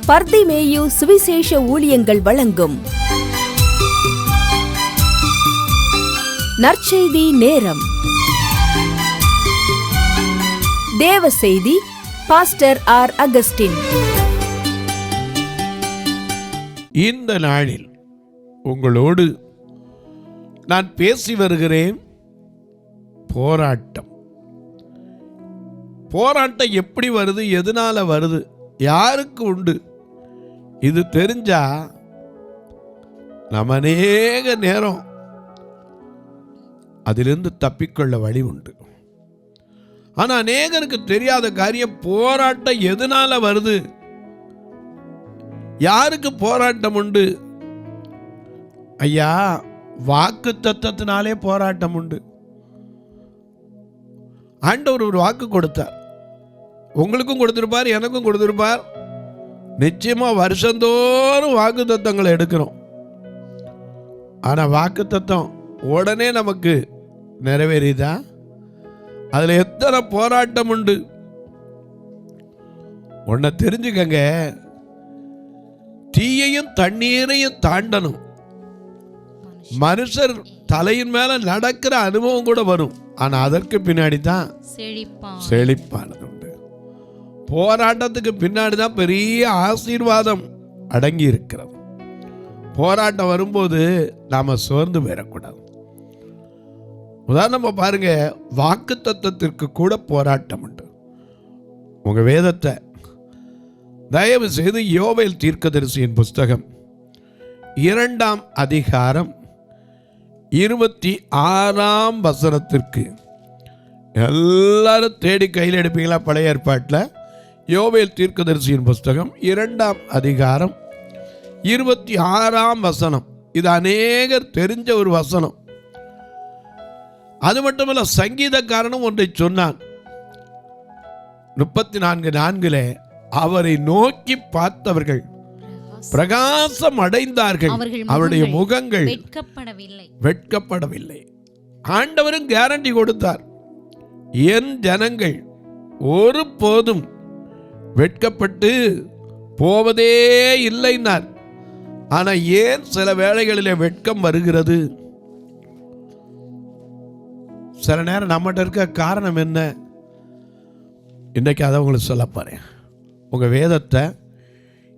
பர்திமேயு சுவிசேஷ ஊழியங்கள் வழங்கும் நற்செய்தி நேரம். தேவ செய்தி பாஸ்டர் ஆர். அகஸ்டின். இந்த நாளில் உங்களோடு நான் பேசி வருகிறேன். போராட்டம் எப்படி வருது, எதனால வருது, யாருக்கு உண்டு, இது தெரிஞ்சா நம்ம அநேக நேரம் அதிலிருந்து தப்பிக்கொள்ள வழி உண்டு. ஆனா அநேகருக்கு தெரியாத காரியம், போராட்டம் எதனால வருது, யாருக்கு போராட்டம் உண்டு. ஐயா, வாக்கு தத்தத்தினாலே போராட்டம் உண்டு. ஆண்டவர் ஒரு வாக்கு கொடுத்தார், உங்களுக்கும் கொடுத்திருப்பார், எனக்கும் கொடுத்திருப்பார். நிச்சயமா வருஷந்தோறும் வாக்கு தத்தங்களை எடுக்கிறோம். ஆனா வாக்கு தத்தம் உடனே நமக்கு நிறைவேறிதா? அதுல எத்தனை போராட்டம் உண்டு. ஒன்ன தெரிஞ்சுக்கங்க, தீயையும் தண்ணீரையும் தாண்டணும். மனுஷர் தலையின் மேல நடக்கிற அனுபவம் கூட வரும். ஆனா அதற்கு பின்னாடி தான் செழிப்பானது உண்டு. போராட்டத்துக்கு பின்னாடி தான் பெரிய ஆசீர்வாதம் அடங்கி இருக்கிறது. போராட்டம் வரும்போது நாம சோர்ந்து போயிடக்கூடாது. உதாரணமா பாருங்க, வாக்கு தத்தத்திற்கு கூட போராட்டம் உண்டு. உங்க வேதத்தை தயவு செய்து யோவேல் தீர்க்கதரிசியின் புஸ்தகம் 2ஆம் அதிகாரம் 26ஆம் வசனத்திற்கு எல்லாரும் தேடி கையில் எடுப்பீங்களா? பழைய ஏற்பாட்டில் யோவேல் தீர்க்கதரிசியின் புஸ்தகம் 2ஆம் அதிகாரம் 26ஆம் வசனம். இது அநேகர் தெரிஞ்ச ஒரு வசனம். அது மட்டுமல்ல, சங்கீதக்காரனும் ஒன்றை சொன்னான். 34:4 அவரை நோக்கி பார்த்தவர்கள் பிரகாசம் அடைந்தார்கள், அவருடைய முகங்கள் வெட்கப்படவில்லை. ஆண்டவரும் கேரண்டி கொடுத்தார், என் ஜனங்கள் ஒரு போதும் வெட்கப்பட்டு போவதே இல்லைன்னார். ஆனா ஏன் சில வேளைகளிலே வெட்கம் வருகிறது? சில நேரம் நம்மகிட்ட இருக்க காரணம் என்ன? இன்னைக்கு அதை உங்களுக்கு சொல்ல போறேன். உங்க வேதத்தை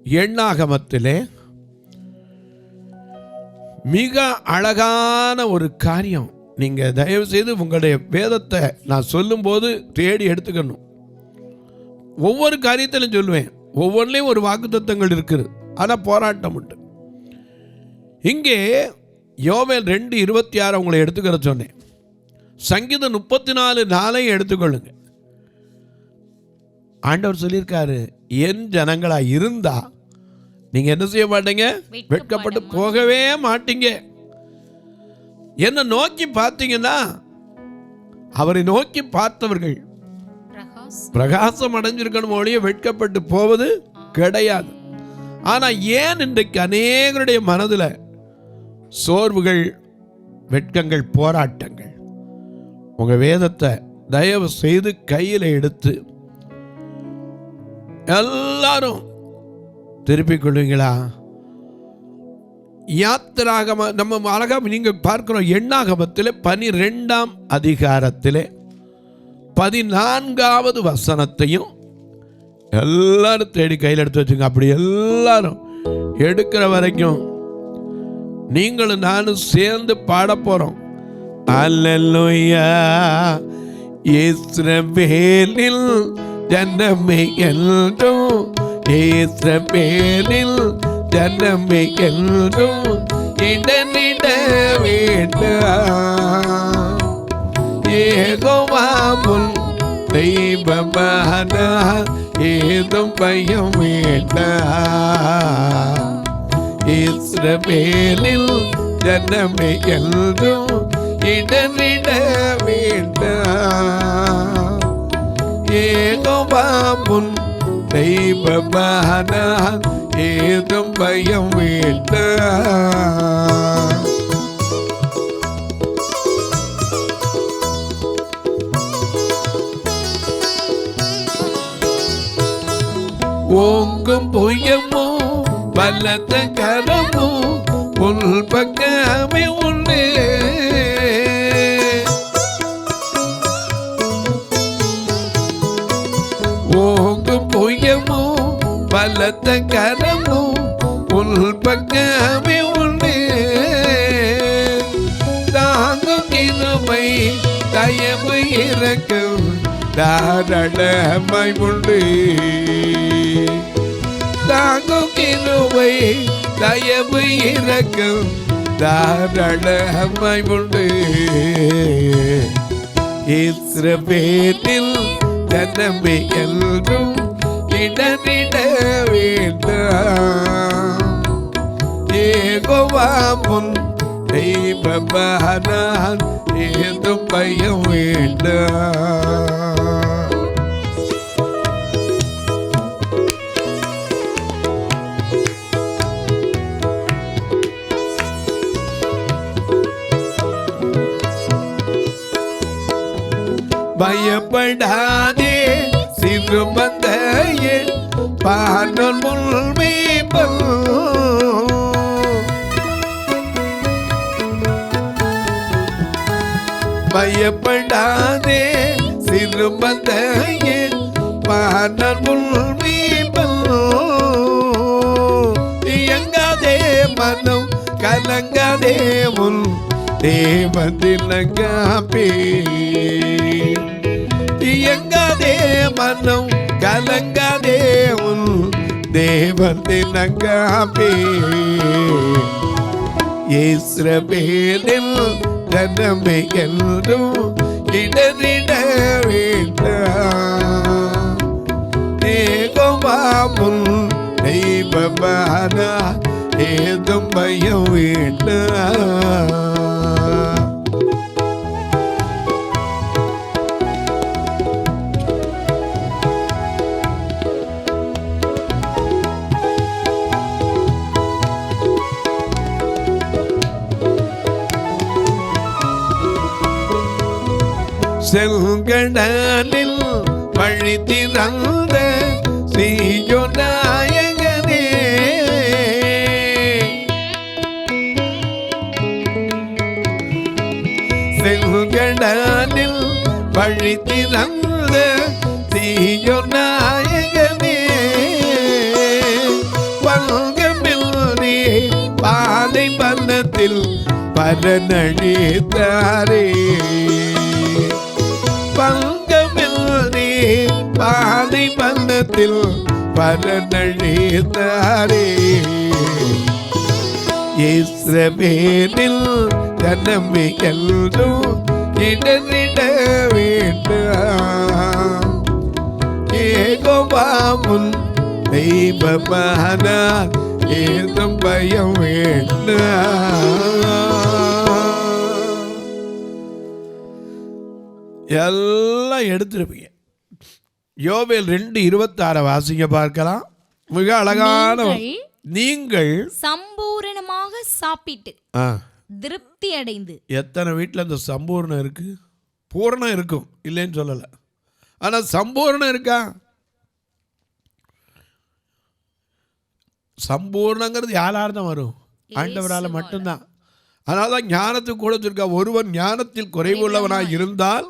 எண்ணாகமத்திலே மிக அழகான ஒரு காரியம். நீங்க தயவு செய்து உங்களுடைய வேதத்தை நான் சொல்லும் போது தேடி எடுத்துக்கணும். ஒவ்வொரு காரியத்திலும் சொல்லுவேன், ஒவ்வொன்றிலையும் ஒரு வாக்குத்தத்தங்கள் இருக்குது. ஆனா போராட்டம் உண்டு. இங்கே யோவேல் 2:26 உங்களை எடுத்துக்கிற சொன்னேன். சங்கீதம் 34:4 எடுத்துக்கொள்ளுங்க. ஆண்டவர் சொல்லியிருக்காரு, என் ஜனங்களா இருந்தா நீங்க என்ன செய்ய மாட்டீங்க? வெட்கப்பட்டு போகவே மாட்டீங்க. என்ன நோக்கி பார்த்தீங்கன்னா, அவரை நோக்கி பார்த்தவர்கள் பிரகாசம் அடைஞ்சிருக்கணும், ஒழிய வெட்கப்பட்டு போவது கிடையாது. ஆனா ஏன் இன்றைக்கு அநேகருடைய மனதில் சோர்வுகள், வெட்கங்கள், போராட்டங்கள்? உங்க வேதத்தை தயவு செய்து கையில் எடுத்து எல்லாரும் திருப்பிக் கொள்வீங்களா? யாத்திராகம நம்ம அழகா நீங்க பார்க்கிறோம். எண்ணாகமத்திலே 12ஆம் அதிகாரத்திலே 14வது வசனத்தையும் எல்லாரும் தேடி கையில் எடுத்து வச்சுங்க. அப்படி எல்லாரும் எடுக்கிற வரைக்கும் நீங்களும் நானும் சேர்ந்து பாட போறோம். அல்லேலூயா, இஸ்ரவேலில் ஜனமே எல்லோரும், இஸ்ரவேலில் ஜனமே எல்லோரும் இடனிட வேண்டாம். யெகோவா முன் தெய்வமான ஏதும் பயம் வேண்டாம். இஸ்ரவேலில் ஜனமே எல்லோரும் இடனிட வேண்டாம். யெகோவா முன் தெய்வமான ஏதும் பயம் வேண்டாம். ஓங்கும் புயமோ பலத்த கரமோ உன் பக்கமே உண்டு. ஓங்கும் புயமோ பலத்த கரமோ உன் பக்கமே உண்டு. தாங்கும் கிருபை தயவு இரக்கம் தாராளமாய் உண்டு. தாங்கும் கிருபை தயவு இரக்கம் தாராளமாய் உண்டு. இஸ்ரவேலில் ஜனமே எல்லோரும் இடறிட வேண்டாம். யெகோவா முன் தெய்வமானார் ஏதும் பயம் வேண்டாம். பயப்படாதே சிறுமந்தையே பானல் முள்மேய்ப்பல். பயப்படாதே சிறுமந்தையே பானல் முள்மேய்ப்பல். இயங்காதே மனம் கலங்காதே உன் தேவதிலங்காப்பே. இயங்காதே மனம் கலங்காதே உன் தேவதிலங்காப்பே. இஸ்ரவேலில் ஜனமே எல்லோரும் இடறிட வேண்டாம். யெகோவா முன் தெய்வமானார் ஏதும் பயம் வேண்டாம். செங்கடலில் வழி திறந்த சீயோன் நாயகனே. செங்கடலில் வழி திறந்த சீயோன் நாயகனே. வல்கமில்லே பாலை பள்ளத்தில் பரநழித்தாரே. பங்கமில்லே பாலை பள்ளத்தில் பரநழித்தாரே. இஸ்ரவேலில் ஜனமே எல்லோரும் இடறிட வேண்டாம். யெகோவா முன் தெய்வமானார் ஏதும் பயம் வேண்டாம். எல்லாம் எடுத்துருப்பீங்க. யோவேல் 2:26 வாசிங்க பார்க்கலாம். மிக அழகான நீங்கள் சம்பூரணமாக சாப்பிட்டு திருப்தி அடைந்து. எத்தனை வீட்டில் அந்த சம்பூர்ணம் இருக்கு? பூரணம் இருக்கும், இல்லைன்னு சொல்லலை. ஆனால் சம்பூர்ணம் இருக்கா? சம்பூர்ணங்கிறது யாரால தான் வரும்? ஆண்டவரால் மட்டும்தான். அதனால தான் ஞானத்துக்கு கூட இருக்கா, ஒருவன் ஞானத்தில் குறைவுள்ளவனாய் இருந்தால்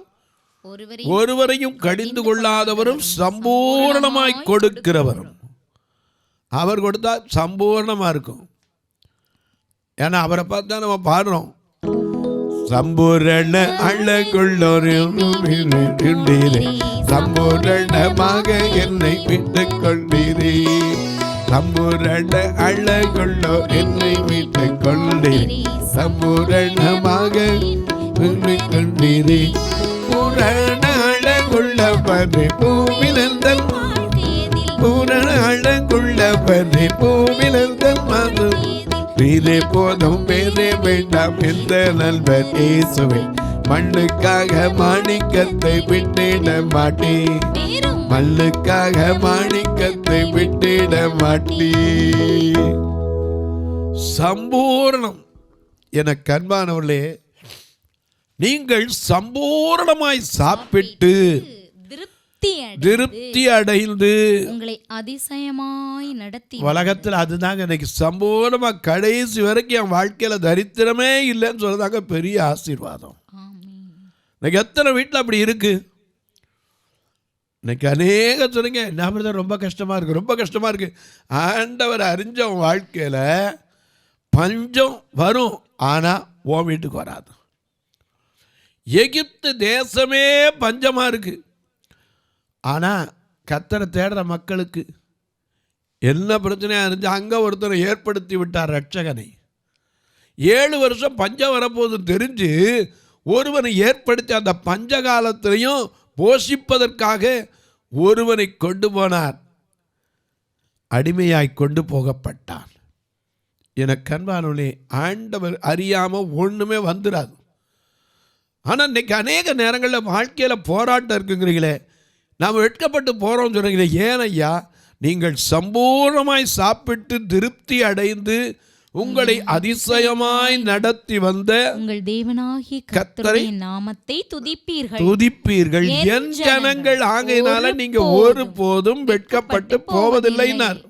ஒருவரையும் கடிந்து கொள்ளாதவரும் சம்பூர்ணமாய் கொடுக்கிறவரும். அவர் கொடுத்தா சம்பூர்ணமா இருக்கும். ஏன்னா அவரை பார்த்தா நம்ம பாடுறோம், சம்பூரண அழகுள்ளோரே சம்பூரணமாக என்னை விட்டுக் கொண்டீரே. சம்பூரண அழகுள்ளோர் என்னை விட்டுக் கொண்டீரே. சம்பூரணமாக என்னை கொண்டீரே. பூரண அழகுள்ளவரே பூவிலந்தல் பூரண அழகுள்ளவரே பூவிலந்தல் மது வீரே போதும் வேறே வேண்டாம் எந்த நல்வர் இயேசுவே. மண்ணுக்காக மாணிக்கத்தை விட்டிட மாட்டேன். மண்ணுக்காக மாணிக்கத்தை விட்டிட மாட்டேன். சம்பூர்ணம் என கண்பானவர்களே, நீங்கள் சம்பூர்ணமாய் சாப்பிட்டு திருப்தி அடைந்து உங்களை அதிசயமாய் நடத்தி. உலகத்தில் அதுதாங்க இன்னைக்கு சம்பூர்ணமா கடைசி வரைக்கும் என் வாழ்க்கையில தரித்திரமே இல்லைன்னு சொல்றதாங்க பெரிய ஆசீர்வாதம். இன்னைக்கு எத்தனை வீட்டில் அப்படி இருக்கு? இன்னைக்கு அநேக சொல்லுங்க, என்ன ரொம்ப கஷ்டமா இருக்கு, ரொம்ப கஷ்டமா இருக்கு. ஆண்டவர் அறிஞ்ச உன் வாழ்க்கையில பஞ்சம் வரும், ஆனா உன் வீட்டுக்கு வராது. எகிப்து தேசமே பஞ்சமா இருக்கு, ஆனா கர்த்தரை தேடுற மக்களுக்கு என்ன பிரச்சனையா இருந்துச்சு? அங்க ஒருத்தரை ஏற்படுத்தி விட்டார் ரட்சகனை. 7 வருஷம் பஞ்சம் வரப்போது தெரிஞ்சு ஒருவனை ஏற்படுத்தி அந்த பஞ்ச காலத்திலையும் போஷிப்பதற்காக ஒருவனை கொண்டு போனார். அடிமையாய் கொண்டு போகப்பட்டான். எனக்கு அன்பானவர்களே, ஆண்டவர் அறியாம ஒண்ணுமே வந்துடாது. ஆனால் இன்னைக்கு அநேக நேரங்களில் வாழ்க்கையில் போராட்டம் இருக்குங்கிறீங்களே, நாம் வெட்கப்பட்டு போகிறோம் சொல்கிறீங்களே, ஏன் ஐயா? நீங்கள் சம்பூர்ணமாய் சாப்பிட்டு திருப்தி அடைந்து உங்களை அதிசயமாய் நடத்தி வந்த உங்கள் தேவனாகிய கர்த்தருடைய நாமத்தை துதிப்பீர்கள் என் ஜனங்கள் ஆகையினால நீங்க ஒருபோதும் வெட்கப்பட்டு போவதில்லைனார்.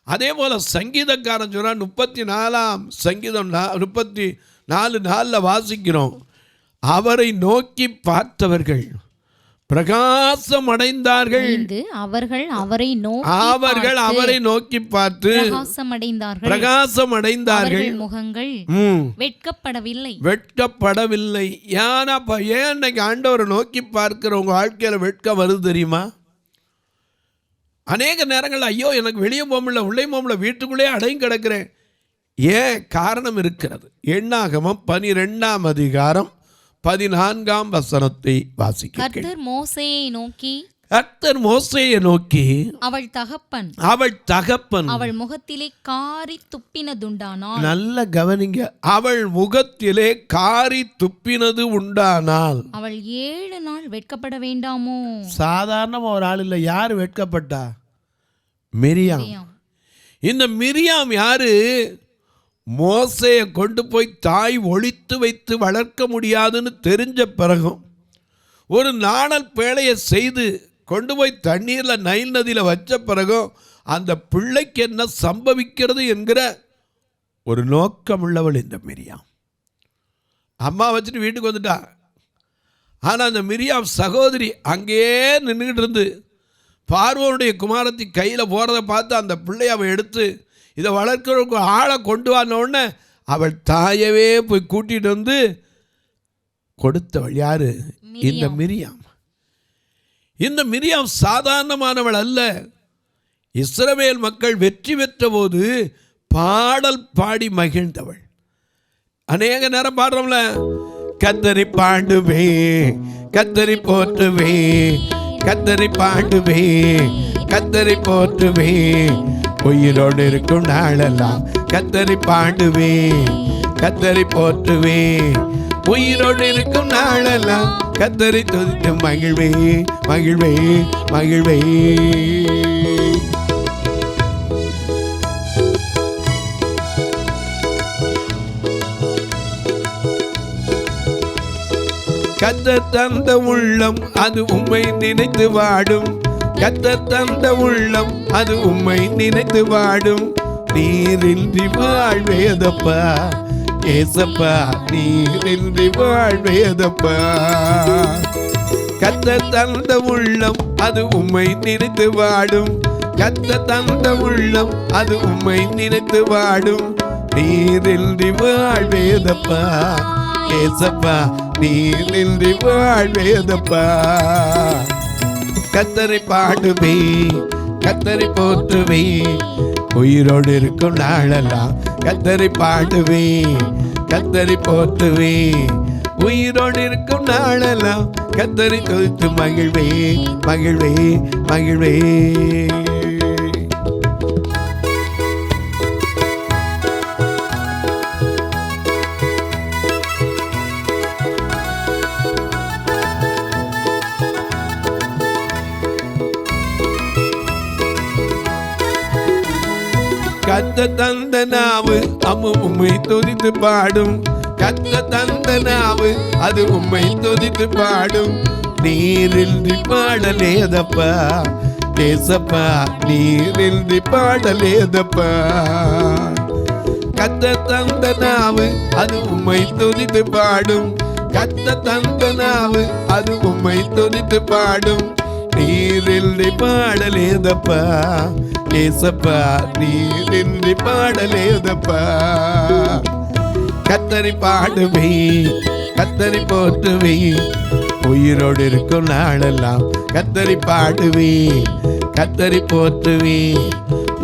அதே போல சங்கீதக்காரன் சொன்னா 34ஆம் சங்கீதம் 34:4 வாசிக்கிறோம். அவரை நோக்கி பார்த்தவர்கள் பிரகாசம் அடைந்தார்கள். அவர்கள் அவரை நோக்கி பார்த்து பிரகாசம் அடைந்தார்கள். முகங்கள் வெட்கப்படவில்லை. ஏன் இன்னைக்கு ஆண்டவரை நோக்கி பார்க்கிற உங்க வாழ்க்கையில வெட்கம் வருது தெரியுமா? அநேக நேரங்கள் ஐயோ எனக்கு வெளியே போக முடியல, உள்ளே போக முடியல, வீட்டுக்குள்ளே அடையும் கிடக்கிறேன். ஏன்? காரணம் இருக்கிறது. எண்ணாகமம் 12ஆம் அதிகாரம் 14ஆம் வசனத்தை வாசிக்க. கர்த்தர் மோசேயை நோக்கி அவள் தகப்பன் அவள் முகத்திலே காரி துப்பினதுண்டானால். நல்ல கவனிங்க, அவள் முகத்திலே காரி துப்பினது உண்டானால் அவள் 7 நாள் வெட்கப்பட வேண்டாமோ? சாதாரண ஒரு ஆள் இல்லை. யார் வெட்கப்பட்டா? மிரியாம். இந்த மிரியாம் யாரு? மோசேயை கொண்டு போய் தாய் ஒளித்து வைத்து வளர்க்க முடியாதுன்னு தெரிஞ்ச பிறகும் ஒரு நாணல் பேழையை செய்து கொண்டு போய் தண்ணீரில் நைல் நதியில் வச்ச பிறகும் அந்த பிள்ளைக்கு என்ன சம்பவிக்கிறது என்கிற ஒரு நோக்கம் உள்ளவள் இந்த மிரியாம். அம்மா வச்சுட்டு வீட்டுக்கு வந்துட்டா. ஆனால் அந்த மிரியாம் சகோதரி அங்கேயே நின்றுக்கிட்டு இருந்து பார்வோனுடைய குமாரத்தி கையில் போகிறத பார்த்து அந்த பிள்ளையை அவள் எடுத்து இதை வளர்க்கிறவங்க ஆளை கொண்டு வரணுன்னு அவள் தாயவே போய் கூட்டிகிட்டு வந்து கொடுத்தவள் யாரு? இந்த மிரியாம். இந்த மிரியாம் சாதாரணமானவள் அல்ல. இஸ்ரவேல் மக்கள் வெற்றி பெற்ற போது பாடல் பாடி மகிழ்ந்தவள். அநேக நேரம் பாடுறோம்ல, கத்தரி பாடுவே கத்தரி போற்றுவே கத்தரி பாடுவே கத்தரி போற்றுவே உயிரோடு இருக்கும் நாளெல்லாம் கத்தரி பாடுவே கத்தரி போற்றுவே உயிரோடு இருக்கும் நாளெல்லாம் கத்தரி துதித்து மகிழ்வே மகிழ்வே மகிழ்வே. கர்த்தர் தந்த உள்ளம் அது உம்மை நினைத்து வாடும். கர்த்தர் தந்த உள்ளம் அது உம்மை நினைத்து வாடும். நீரின்றி வாழ்வேதப்பா ஏசப்பா, நீரின்றி வாழ்வேதப்பா. கர்த்தர் தந்த உள்ளம் அது உம்மை நினைத்து வாடும். கர்த்தர் தந்த உள்ளம் அது உம்மை நினைத்து வாடும். நீரின்றி வாழ்வேதப்பா ஏசப்பா, நீரின்றி வாழ்வேதப்பா. கர்த்தரை பாடுவே கர்த்தரை போற்றுவே உயிரோடு இருக்கும் நாளெல்லாம் கர்த்தரை பாடுவே கர்த்தரை போற்றுவே உயிரோடு இருக்கும் நாளெல்லாம் கர்த்தரை துதித்து மகிழ்வே மகிழ்வே மகிழ்வே. கத்த தந்த நாவு உம்மை துதித்து பாடும். கத்த தந்த நாவு அது உம்மை துதித்து பாடும். நீரின்றி பாடலேதப்பா ஏசப்பா, நீரின்றி பாடலேதப்பா. கத்த தந்த நாவு அது உம்மை துதித்து பாடும், கத்த தந்த நாவு அது உம்மை துதித்து பாடும். நீரின்றி பாடலேதப்பா ஏசப்பா, நீரின்றி பாடலேதப்பா. கத்தரி பாடுவே, கத்தரி போற்றுவே, உயிரோடு இருக்கும் நாளெல்லாம் கத்தரி பாடுவே, கத்தரி போற்றுவே,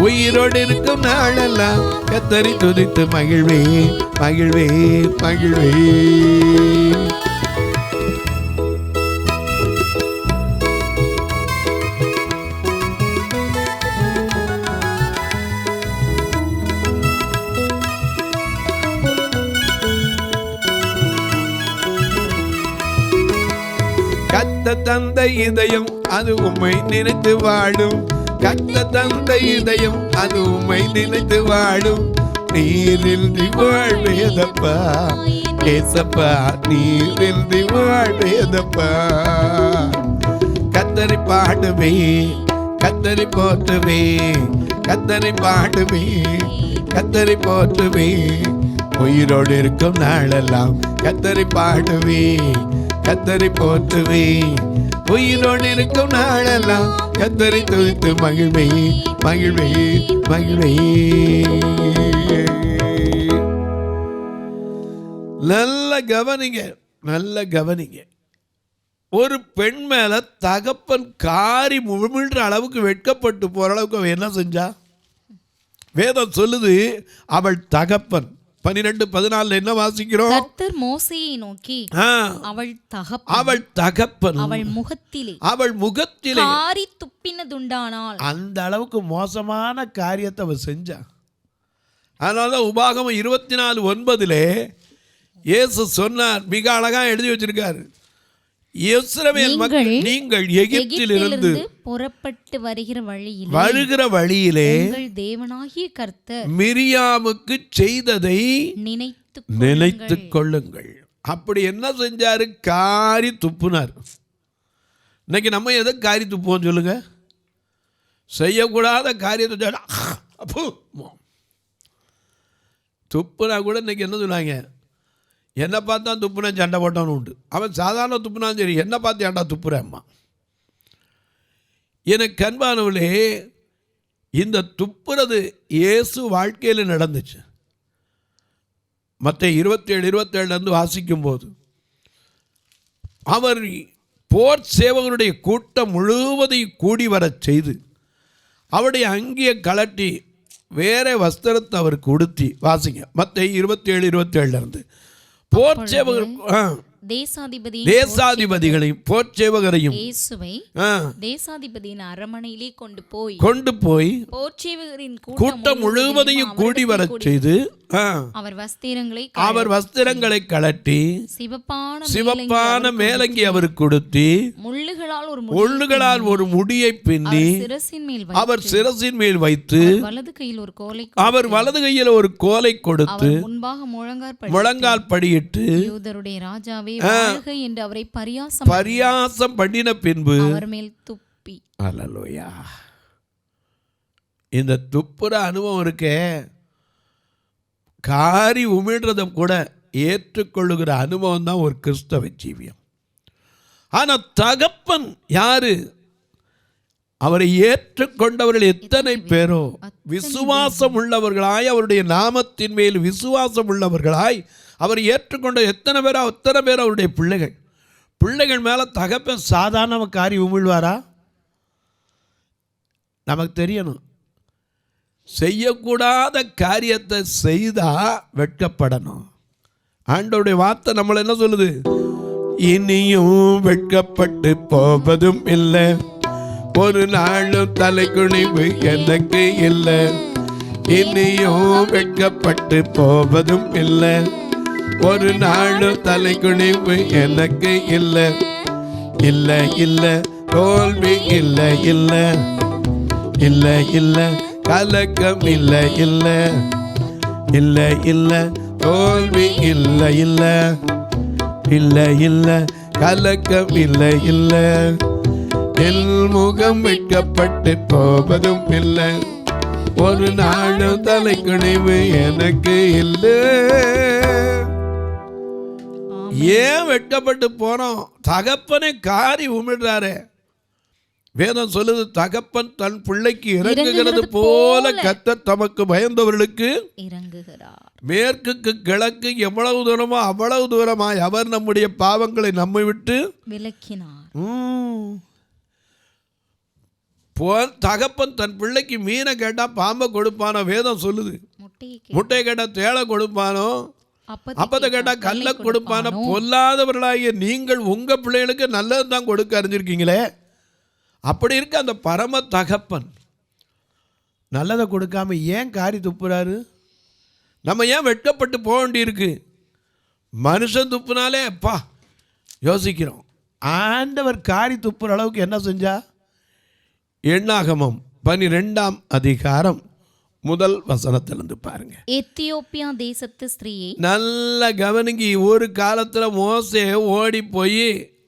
உயிரோடு இருக்கும் நாளெல்லாம் கத்தரி துதித்து மகிழ்வே, மகிழ்வே, மகிழ்வே. கத்த தந்த இதயம் அது உம்மை நினைத்து வாடும், கத்த தந்த இதயம் அது உம்மை நினைத்து வாடும். நீரின்றி வாழ்வேதப்பா ஏசப்பா, நீரின்றி வாழ்வேதப்பா. கத்தரி பாடுவே, கத்தரி போற்றுவே, கத்தரி பாடுவே, கத்தரி போற்றுவே, உயிரோடு இருக்கும் நாளெல்லாம் கத்தரி பாடுவே, கத்தரி போற்றுவே, உயிரோடு இருக்கும் நாளெல்லாம் கத்தரி துதித்து மகிழ்வே, மகிழ்வே, மகிழ்வே. நல்ல கவனிங்க, நல்ல கவனிங்க. ஒரு பெண் மேல தகப்பன் காரி முழுமின்ற அளவுக்கு வெட்கப்பட்டு போற அளவுக்கு அவன் என்ன செஞ்சா? வேதம் சொல்லுது, அவள் தகப்பன் 12:14 என்ன வாசிக்கிறோம்? கர்த்தர் மோசேயை நோக்கி, அவள் தகப்பன் அவள் முகத்திலே காரி துப்பினதுண்டானால். அந்த அளவுக்கு மோசமான காரியத்தை அவள் செஞ்சா. அதனால உபாகமம் 24:9 இயேசு சொன்னார், மிக அழகா எழுதி வச்சிருக்காரு. இஸ்ரவேல் மக்கள், நீங்கள் எகிப்திலிருந்து புறப்பட்டு வருகிற வழியிலே உங்கள் தேவனாகிய கர்த்தர் மிரியாமுக்கு செய்ததை நினைத்துக் கொள்ளுங்கள். அப்படி என்ன செஞ்சாரு? காரி துப்புனார். இன்னைக்கு நம்ம எதை காரி துப்புவோம் சொல்லுங்க? செய்யக்கூடாத காரியத்தை துப்புனா கூட இன்னைக்கு என்ன சொன்னாங்க? என்னை பார்த்தா துப்புனேன் சண்டை போட்டான்னு உண்டு. அவன் சாதாரண துப்புனாலும் சரி, என்னை பார்த்து ஏன்டா துப்புறேம்மா. எனக்கு அன்பானவளே, இந்த துப்புறது இயேசு வாழ்க்கையில் நடந்துச்சு. மத்தேயு 27:27 வாசிக்கும் போது அவர் போர் சேவகருடைய கூட்டம் முழுவதையும் கூடி வரச் செய்து அவருடைய அங்கியை கலட்டி வேற வஸ்திரத்தை அவருக்கு உடுத்தி, வாசிங்க மத்தேயு 27:27 போர் சேவகர் தேசாதிபதிகளையும் போர் சேவகரையும் தேசாதிபதியின் அரமனையிலே கொண்டு போய் போர் சேவகரின் கூட்டம் முழுவதையும் கூடி வரச் செய்து அவர் வஸ்திரங்களை கலட்டி சிவப்பான மேலங்கி அவருக்கு கொடுத்தி முள்ளுகளால் ஒரு முடியை பின்னி அவர் சிரசின் மேல் வைத்து அவர் வலது கையில் ஒரு கோலை கொடுத்து முழங்கால் படியிட்டு ராஜாவே என்று அவரை பரியாசம் பண்ணின பின்பு அவர் மேல் துப்பி. அல்லேலூயா. இந்த துப்புற அனுபவம் இருக்கே, காரி உமிழ்றதும் கூட ஏற்றுக்கொள்ளுகிற அனுபவம் தான் ஒரு கிறிஸ்தவ ஜீவியம். ஆனா தகப்பன் யாரு? அவரை ஏற்றுக்கொண்டவர்கள் எத்தனை பேரோ விசுவாசம் உள்ளவர்களாய், அவருடைய நாமத்தின் மேல் விசுவாசம் உள்ளவர்களாய் அவர் ஏற்றுக்கொண்ட எத்தனை பேரோ அத்தனை பேர் அவருடைய பிள்ளைகள் மேலே தகப்பன் சாதாரண காரி உமிழ்வாரா? நமக்கு தெரியணும். செய்யக்கூடாத காரியத்தை செய்தா வெட்கப்படணும். ஆண்டவருடைய வார்த்தை நம்மளை என்ன சொல்லுது? இனியும் வெட்கப்பட்டு போவதும் இல்லை, ஒரு நாளும் தலை குனிவு எனக்கு இல்லை. இனியும் வெட்கப்பட்டு போவதும் இல்லை, ஒரு நாளும் தலை குனிவு எனக்கு இல்லை. இல்லை இல்லை தோல்வி இல்லை, இல்லை இல்லை இல்லை கலக்கம் இல்லை, இல்லை இல்லை இல்லை தோல்வி இல்லை, இல்லை இல்லை இல்லை கலக்கம் இல்லை இல்லை, என் முகம் வெட்கப்பட்டு போவதும் இல்லை, ஒரு நாளும் தலை குனிவு எனக்கு இல்லை. ஏன் வெட்கப்பட்டு போனோம்? தகப்பனை காரி உமிழ்றாரு. வேதம் சொல்லுது, தகப்பன் தன் பிள்ளைக்கு இறங்குகிறது போல கர்த்தர் தமக்கு பயந்தவர்களுக்கு இறங்குகிறார். மேற்குக்கு கிழக்கு எவ்வளவு தூரமோ அவ்வளவு தூரமாய் அவர் நம்முடைய பாவங்களை நம்மை விட்டு விலக்கினார். தகப்பன் தன் பிள்ளைக்கு மீனை கேட்டா பாம்பை கொடுப்பானோ? வேதம் சொல்லுது. முட்டையை கேட்டா தேளை கொடுப்பானோ? அப்பத்தை கேட்டா கல்ல கொடுப்பானோ? பொல்லாதவர்களாகிய நீங்கள் உங்க பிள்ளைகளுக்கு நல்லது தான் கொடுக்க அறிஞ்சிருக்கீங்களே. அப்படி இருக்க அந்த பரம தகப்பன் நல்லதை கொடுக்காம ஏன் காரி துப்புறாரு? நம்ம ஏன் வெட்கப்பட்டு போக வேண்டியிருக்கு? மனுஷன் துப்புனாலே அப்பா யோசிக்கிறோம். ஆண்டவர் காரி துப்புற அளவுக்கு என்ன செஞ்சா? எண்ணாகமம் 12ஆம் அதிகாரம் முதல் வசனத்திலிருந்து பாருங்க. எத்தியோப்பியா தேசத்து ஸ்திரீயை நல்ல கவனிங்கி. ஒரு காலத்துல மோசே ஓடி போய்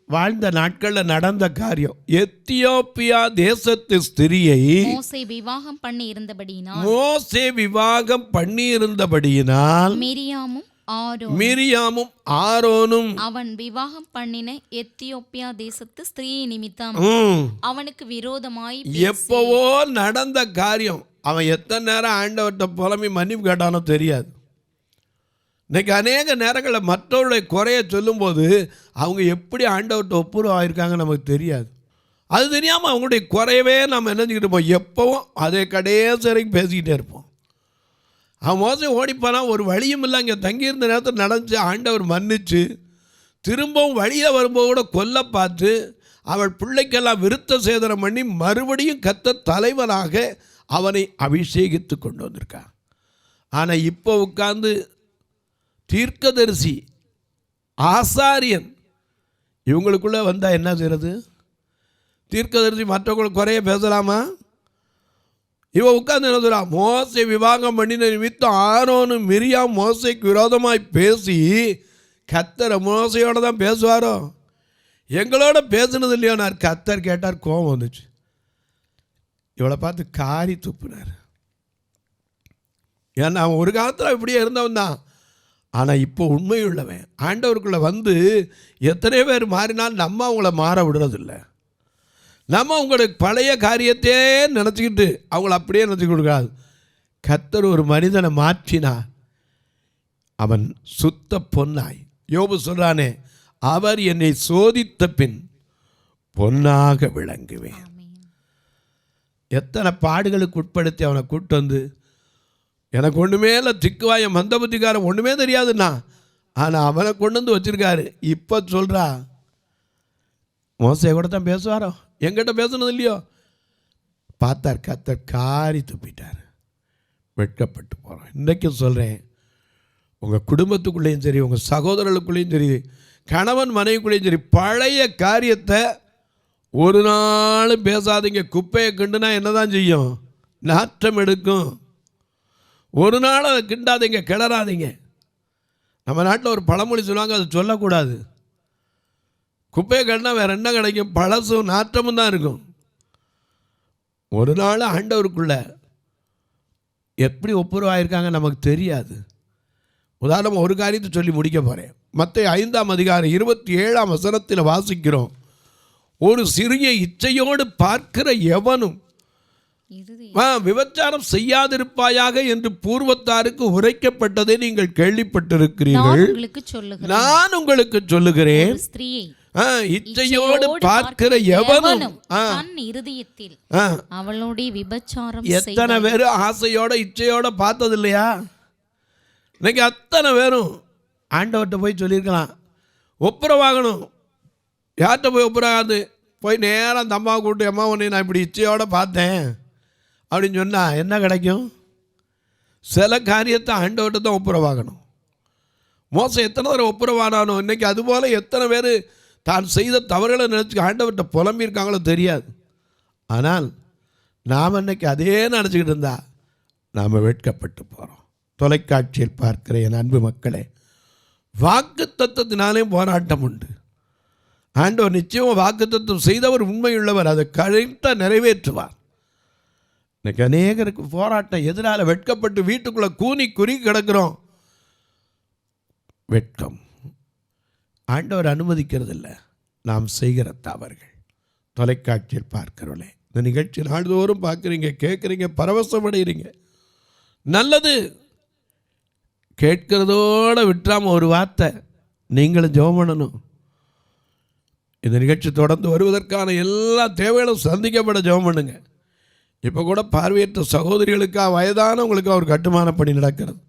வாழ்ந்த நாட்கள்ல நடந்த காரியம். எத்தியோப்பியா தேசத்து ஸ்திரியை மோசே விவாகம் பண்ணி இருந்தபடியினால் மிரியாமும் ஆரோனும் அவன் விவாகம் பண்ணின எத்தியோப்பியா தேசத்து ஸ்திரீ நிமித்தம் அவனுக்கு விரோதமாய் எப்பவோ நடந்த காரியம். அவன் எத்தனை நேரம் ஆண்டவர்கிட்ட புலம்பி மன்னிப்பு கேட்டானோ தெரியாது. இன்னைக்கு அநேக நேரங்களில் மற்றவருடைய குறைய சொல்லும்போது அவங்க எப்படி ஆண்டவர்கிட்ட ஒப்புரவு ஆகியிருக்காங்க நமக்கு தெரியாது. அது தெரியாமல் அவங்களுடைய குறையவே நம்ம நினைச்சிக்கிட்டு இருப்போம். எப்பவும் அதே கடைசி வரைக்கும் பேசிக்கிட்டே இருப்போம். அவன் மோசம் ஓடிப்பானா, ஒரு வழியும் இல்லை. அங்கே தங்கியிருந்த நேரத்தில் நடந்துச்சு. ஆண்டவர் மன்னிச்சு திரும்பவும் வழியில் வரும்போது கூட கொல்ல பார்த்து அவள் பிள்ளைக்கெல்லாம் விருத்த சேதனம் பண்ணி மறுபடியும் கர்த்தர் தலைவனாக அவனை அபிஷேகித்து கொண்டு வந்திருக்கான். ஆனால் இப்போ உட்கார்ந்து தீர்க்கதரிசி, ஆசாரியன் இவங்களுக்குள்ளே வந்தால் என்ன செய்கிறது? தீர்க்கதரிசி மற்றவங்களுக்கு குறைய பேசலாமா? இவன் உட்கார்ந்து என்ன சொல்கிறான்? மோசே விவாகம் பண்ணின நிமித்தம் ஆரோனும் மிரியாம் மோசைக்கு விரோதமாய் பேசி, கர்த்தர் மோசையோட தான் பேசுவாரோ? எங்களோட பேசுனது இல்லையோ? நான் கர்த்தர் கேட்டார், கோபம் வந்துச்சு. இவளை பார்த்து காரி துப்புனார். ஏன்னா அவன் ஒரு காலத்தில் இப்படியே இருந்தவன் தான். ஆனால் இப்போ உண்மையுள்ளவன். ஆண்டவருக்குள்ளே வந்து எத்தனை பேர் மாறினால் நம்ம அவங்கள மாற விடுறதில்லை. நம்ம அவங்களுக்கு பழைய காரியத்தையே நினச்சிக்கிட்டு அவங்கள அப்படியே நினச்சி கொடுக்காது. கர்த்தர் ஒரு மனிதனை மாற்றினார், அவன் சுத்த பொன்னாய். யோபு சொல்கிறானே, அவர் என்னை சோதித்த பின் பொன்னாக விளங்குவேன். எத்தனை பாடுகளுக்கு உட்படுத்தி அவனை கூட்டு வந்து, எனக்கு ஒன்றுமே இல்லை, திக்குவாய மந்த புத்திக்காரன், ஒன்றுமே தெரியாதுண்ணா, ஆனால் அவனை கொண்டு வந்து வச்சுருக்காரு. இப்போ சொல்கிறா, மோசையை கூட தான் பேசுவாரோ? எங்கிட்ட பேசுனது இல்லையோ? பார்த்தார், கர்த்தர் காரி துப்பிட்டார். வெட்கப்பட்டு போகிறோம். இன்றைக்கும் சொல்கிறேன், உங்கள் குடும்பத்துக்குள்ளேயும் சரி, உங்கள் சகோதரர்களுக்குள்ளேயும் சரி, கணவன் மனைவிக்குள்ளேயும் சரி, பழைய காரியத்தை ஒரு நாளும் பேசாதீங்க. குப்பையை கிண்டுனா என்ன தான் செய்யும்? நாற்றம் எடுக்கும். ஒரு நாள் அதை கிண்டாதீங்க, கிளறாதீங்க. நம்ம நாட்டில் ஒரு பழமொழி சொல்லுவாங்க, அது சொல்லக்கூடாது. குப்பையை கிடனா வேறு என்ன கிடைக்கும்? பழசும் நாற்றமும் தான் இருக்கும். ஒரு நாள் ஆண்டவருக்குள்ள எப்படி ஒப்புரவாயிருக்காங்க நமக்கு தெரியாது. உதாரணம் ஒரு காரியத்தை சொல்லி முடிக்க போகிறேன். மத்தேயு 5ஆம் அதிகாரம் 27ஆம் வசனத்தில் வாசிக்கிறோம், ஒரு சிறிய இச்சையோடு பார்க்கிற எவனும் விபச்சாரம் செய்யாதிருப்பாயாக என்று பூர்வத்தாருக்கு உரைக்கப்பட்டதை நீங்கள் கேள்விப்பட்டிருக்கிறீர்கள். நான் உங்களுக்கு சொல்லுகிறேன், இச்சையோடு பார்க்கிற எவனும் அவளுடைய விபச்சாரம். எத்தனை பேர் ஆசையோட இச்சையோட பார்த்தது இல்லையா? இன்னைக்கு அத்தனை பேரும் ஆண்டவர்கிட்ட போய் சொல்லியிருக்கலாம், ஒப்புரவாகணும். யார்கிட்ட போய் ஒப்புரவாகாது? போய் நேரம் அந்த அம்மாவை கூப்பிட்டு, அம்மா உன்னை நான் இப்படி இச்சையோடு பார்த்தேன் அப்படின்னு சொன்னால் என்ன கிடைக்கும்? சில காரியத்தை ஆண்டவர்கிட்ட தான் ஒப்புரவாகணும். மோசம் எத்தனை தடவை ஒப்புரவானானோ, இன்றைக்கி அதுபோல் எத்தனை பேர் தான் செய்த தவறுகளை நினச்சி ஆண்டவர்கிட்ட புலம்பியிருக்காங்களோ தெரியாது. ஆனால் நாம் இன்றைக்கி அதே நினச்சிக்கிட்டு இருந்தால் நாம் வெட்கப்பட்டு போகிறோம். தொலைக்காட்சியில் பார்க்கிற என் அன்பு மக்களே, வாக்கு தத்தத்தினாலே போராட்டம் உண்டு. ஆண்டவர் நிச்சயம் வாக்குத்தத்தம் செய்தவர் உண்மையுள்ளவர், அதை கரெக்டாக நிறைவேற்றுவார். இன்னைக்கு அநேகருக்கு போராட்டம் எதனால்? வெட்கப்பட்டு வீட்டுக்குள்ளே கூனி குறுகி கிடக்கிறோம். வெட்கம் ஆண்டவர் அனுமதிக்கிறது இல்லை, நாம் செய்கிற தவறுகள். தொலைக்காட்சியில் பார்க்கிறோங்களே, இந்த நிகழ்ச்சி நாள்தோறும் பார்க்குறீங்க, கேட்குறீங்க, பரவசமடைகிறீங்க, நல்லது. கேட்கிறதோடு விட்டுறாமல் ஒரு வார்த்தை நீங்களும் ஜெபம் பண்ணணும். இந்த நிகழ்ச்சி தொடர்ந்து வருவதற்கான எல்லா தேவைகளும் சந்திக்கப்பட ஜெபம் பண்ணுங்க. இப்போ கூட பார்வையற்ற சகோதரிகளுக்காக, வயதானவங்களுக்கு அவர் கட்டுமான பணி நடக்கிறது.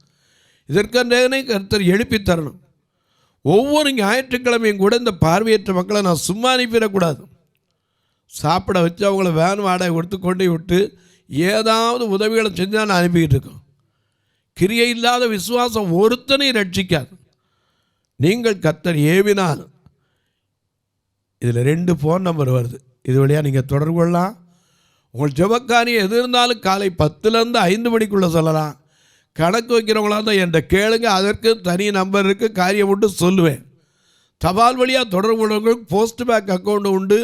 இதற்கென்றே கர்த்தர் எழுப்பி தரணும். ஒவ்வொரு ஞாயிற்றுக்கிழமையும் கூட இந்த பார்வையற்ற மக்களை நான் சும்மா அனுப்பிடக்கூடாது. சாப்பிட வச்சு அவங்கள வேன் வாடகை கொடுத்து கொண்டு விட்டு ஏதாவது உதவிகளை செஞ்சால் நான் அனுப்பிக்கிட்டு இருக்கோம். கிரியை இல்லாத விசுவாசம் ஒருத்தனையும் ரட்சிக்காது. நீங்கள் கர்த்தர் ஏவினால் இதில் 2 ஃபோன் நம்பர் வருது, இது வழியாக நீங்கள் தொடர்பு கொள்ளலாம். உங்கள் ஜெபக்காரியம் எது இருந்தாலும் காலை 10லேருந்து 5 மணிக்குள்ளே சொல்லலாம். கணக்கு வைக்கிறவங்களா தான் என்கிட்ட கேளுங்க, அதற்கு தனி நம்பர் இருக்குது, காரியம் விட்டு சொல்லுவேன். தபால் வழியாக தொடர்பு கொள்வங்களுக்கு போஸ்ட் பேக் அக்கௌண்ட் உண்டு,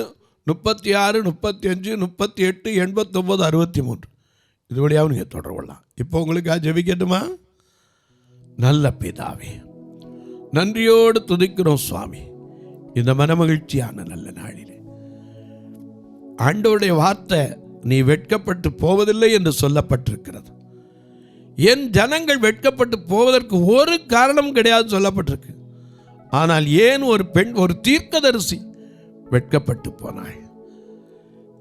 36 35 38 89 63. இது வழியாக நீங்கள் தொடர்பு கொள்ளலாம். இப்போ உங்களுக்கு ஜெபிக்கட்டுமா? நல்ல பிதாவே, நன்றியோடு துதிக்கிறோம் சுவாமி. இந்த மனமகிழ்ச்சியான நல்ல நாளிலே ஆண்டவருடைய வார்த்தை, நீ வெட்கப்பட்டு போவதில்லை என்று சொல்லப்பட்டிருக்கிறது. என் ஜனங்கள் வெட்கப்பட்டு போவதற்கு ஒரு காரணம் கிடையாது சொல்லப்பட்டிருக்கு. ஆனால் ஏன் ஒரு பெண், ஒரு தீர்க்கதரிசி வெட்கப்பட்டு போனாள்?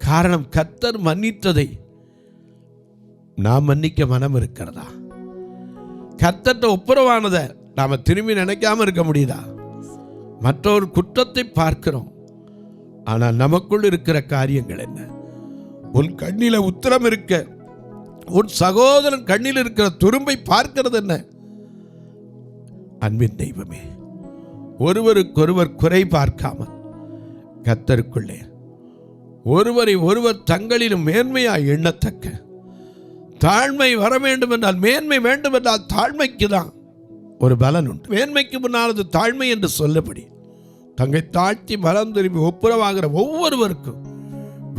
காரணம், கர்த்தர் மன்னித்ததை நாம் மன்னிக்க மனம் இருக்கிறதா? கர்த்தர்ட்ட ஒப்புரவானதை நாம் திரும்பி நினைக்காம இருக்க முடியுதா? மற்றொரு குற்றத்தை பார்க்கிறோம், ஆனால் நமக்குள் இருக்கிற காரியங்கள் என்ன? உன் கண்ணில உத்திரம் இருக்க, உன் சகோதரன் கண்ணில் இருக்கிற துரும்பை பார்க்கிறது என்ன? அன்பின் தெய்வமே, ஒருவருக்கொருவர் குறை பார்க்காமல் கர்த்தருக்குள்ளே ஒருவரை ஒருவர் தங்களிலும் மேன்மையாய் எண்ணத்தக்க தாழ்மை வர வேண்டும் என்றால், மேன்மை வேண்டும் என்றால் தாழ்மைக்கு தான் ஒரு பலன் உண்டு. மேன்மைக்கு முன்னானது தாழ்மை என்று சொல்லப்படி தங்கை தாழ்த்தி மனம் திரும்பி ஒப்புரவாகிற ஒவ்வொருவருக்கும்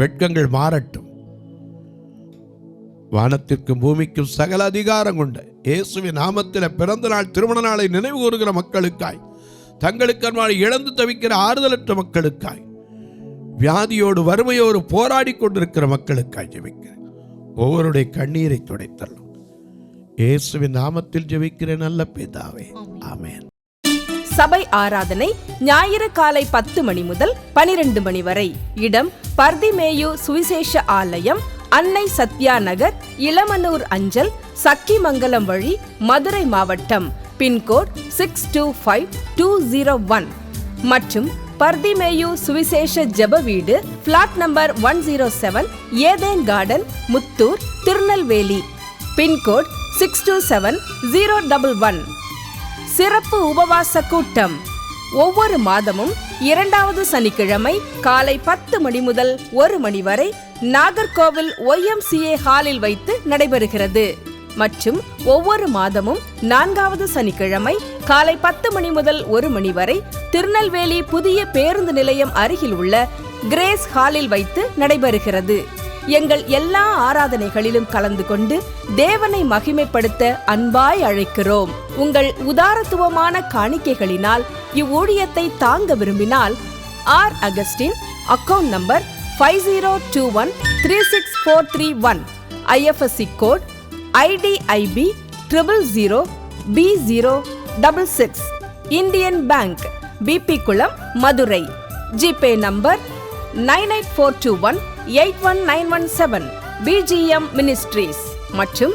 வெட்கங்கள் மாறட்டும். வானத்திற்கும் பூமிக்கும் சகல அதிகாரம் கொண்ட இயேசுவின் நாமத்தில் பிறந்த நாள் திருமண நாளை நினைவு கூறுகிற மக்களுக்காய், தங்களுக்கு இழந்து தவிக்கிற ஆறுதலற்ற மக்களுக்காய், வியாதியோடு வறுமையோடு போராடி கொண்டிருக்கிற மக்களுக்காய் ஜெபிக்கிறேன். ஒவ்வொருடைய கண்ணீரை துடைத்தள்ளும். இயேசுவின் நாமத்தில் ஜெபிக்கிற நல்ல பிதாவே, ஆமென். சபை ஆராதனை ஞாயிறு காலை 10 மணி முதல் 12 மணி வரை. இடம் பர்திமேயு சுவிசேஷ ஆலயம், அன்னை சத்யா நகர், இளமனூர் அஞ்சல், சக்கிமங்கலம் வழி, மதுரை மாவட்டம். பின்கோட் 625201 மற்றும் பர்திமேயு சுவிசேஷ ஜெப வீடு, plot number 107, Eden garden, Muthur, Tirunelveli. Pincode 627011. சிறப்பு உபவாச கூட்டம் ஒவ்வொரு மாதமும் 2வது சனிக்கிழமை காலை 10 மணி முதல் 1 மணி வரை நாகர்கோவில் YMCA ஹாலில் வைத்து நடைபெறுகிறது. மற்றும் ஒவ்வொரு மாதமும் 4வது சனிக்கிழமை காலை 10 மணி முதல் 1 மணி வரை திருநெல்வேலி புதிய பேருந்து நிலையம் அருகில் உள்ள கிரேஸ் ஹாலில் வைத்து நடைபெறுகிறது. எங்கள் எல்லா ஆராதனைகளிலும் கலந்து கொண்டு தேவனை மகிமைப்படுத்த அன்பாய் அழைக்கிறோம். உங்கள் உதாரத்துவமான காணிக்கைகளினால் இவ்வூழியத்தை தாங்க விரும்பினால் R Augustine, account number 5021364331, IFSC code IDIB 000B066, Indian bank, BP Kulam, Madurai. GPay number 9842181917, BGM ministries மற்றும்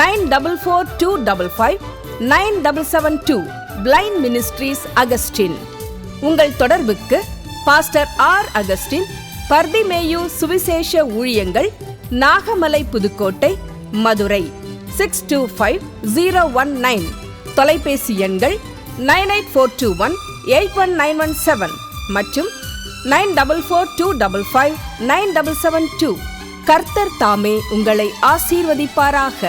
9442559772, பிளைண்ட் மினிஸ்ட்ரீஸ் அகஸ்டின். உங்கள் தொடர்புக்கு பாஸ்டர் ஆர் அகஸ்டின், பர்திமேயு சுவிசேஷ ஊழியங்கள், நாகமலை, புதுக்கோட்டை, மதுரை 625019. தொலைபேசி எண்கள் 9842181917 மற்றும் 9442559772. கர்த்தர் தாமே உங்களை ஆசீர்வதிப்பாராக.